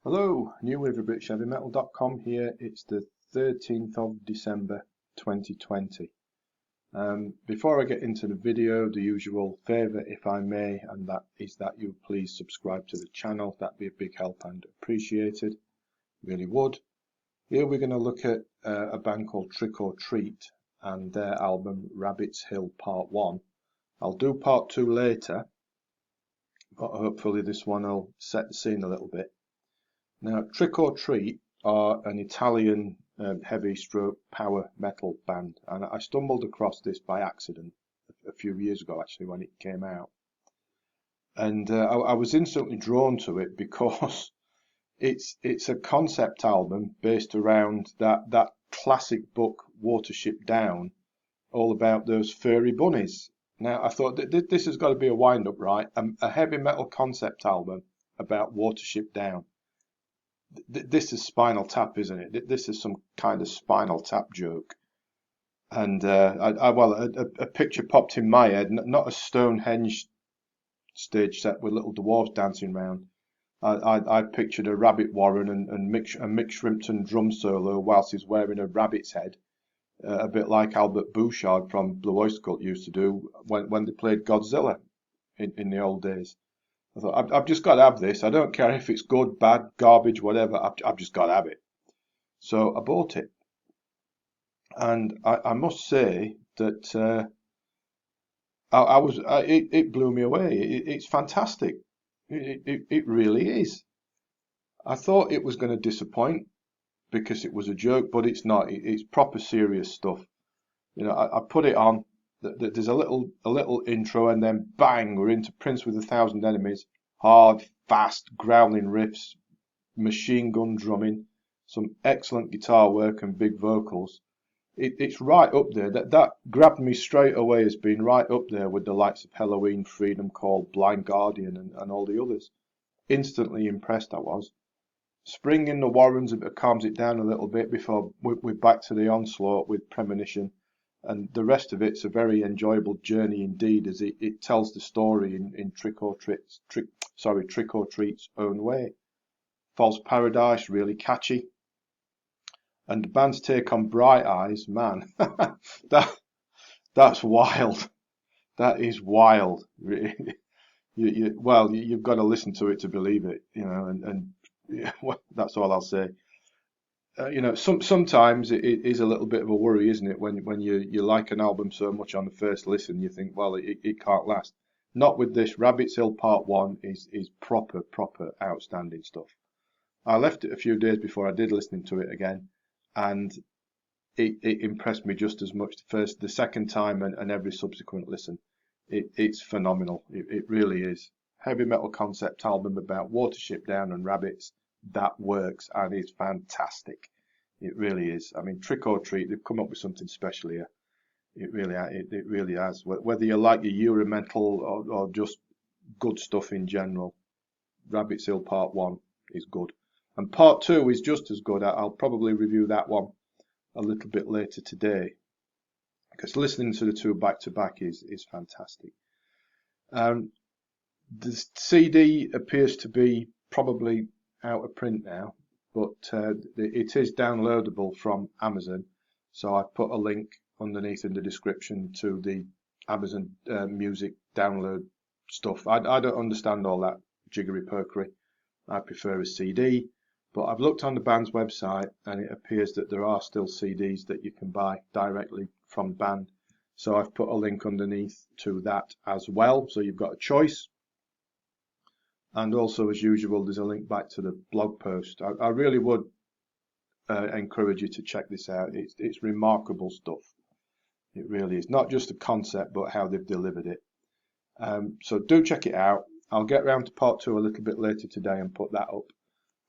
Hello, new with BritishHeavyMetal.com here. It's the 13th of December 2020. Before I get into the video, the usual favour if I may, and that is that you please subscribe to the channel. That'd be a big help and appreciated, really would. Here we're going to look at a band called Trick or Treat and their album Rabbit's Hill Part 1. I'll do Part 2 later, but hopefully this one will set the scene a little bit. Now, Trick or Treat are an Italian heavy stroke power metal band, and I stumbled across this by accident a few years ago, actually, when it came out. And I was instantly drawn to it because it's a concept album based around that classic book Watership Down, all about those furry bunnies. Now, I thought that this has got to be a wind-up, right? A heavy metal concept album about Watership Down. This is Spinal Tap, isn't it? This is some kind of Spinal Tap joke. And a picture popped in my head, not a Stonehenge stage set with little dwarves dancing round. I pictured a rabbit warren and Mick Shrimpton drum solo whilst he's wearing a rabbit's head, a bit like Albert Bouchard from Blue Oyster Cult used to do when they played Godzilla in the old days. I thought, I've just got to have this. I don't care if it's good, bad, garbage, whatever. I've just got to have it. So I bought it. And I must say that it blew me away. It's fantastic. It really is. I thought it was going to disappoint because it was a joke, but it's not. It's proper serious stuff. You know, I put it on. There's a little intro, and then bang, we're into Prince with a Thousand Enemies. Hard, fast, growling riffs, machine gun drumming, some excellent guitar work and big vocals. It's right up there. That grabbed me straight away as being right up there with the likes of Halloween, Freedom Call, Blind Guardian, and all the others. Instantly impressed I was. Spring in the Warrens calms it down a little bit before we're back to the onslaught with Premonition. And the rest of it's a very enjoyable journey indeed, as it tells the story in Trick or Treat's own way. False Paradise, really catchy. And the band's take on Bright Eyes, man, that's wild. That is wild. You've got to listen to it to believe it, you know, and well, that's all I'll say. You know, sometimes it is a little bit of a worry, isn't it? When you like an album so much on the first listen, you think, well, it can't last. Not with this. Rabbit's Hill Part 1 is proper outstanding stuff. I left it a few days before I did listening to it again, and it impressed me just as much the second time and every subsequent listen. It's phenomenal. It really is. Heavy metal concept album about Watership Down and rabbits. That works and is fantastic. It really is. I mean, Trick or Treat, they've come up with something special here. It really has. Whether you like your Eurometal or just good stuff in general, Rabbit's Hill Part 1 is good. And Part 2 is just as good. I'll probably review that one a little bit later today, because listening to the two back to back is fantastic. The CD appears to be probably out of print now, but it is downloadable from Amazon, so I've put a link underneath in the description to the Amazon music download stuff. I don't understand all that jiggery pokery. I prefer a CD, but I've looked on the band's website and it appears that there are still CDs that you can buy directly from the band, so I've put a link underneath to that as well, so you've got a choice. And also, as usual, there's a link back to the blog post. I really would encourage you to check this out. It's remarkable stuff. It really is. Not just the concept, but how they've delivered it. So do check it out. I'll get round to Part 2 a little bit later today and put that up.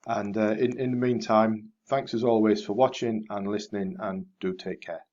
And in the meantime, thanks as always for watching and listening, and do take care.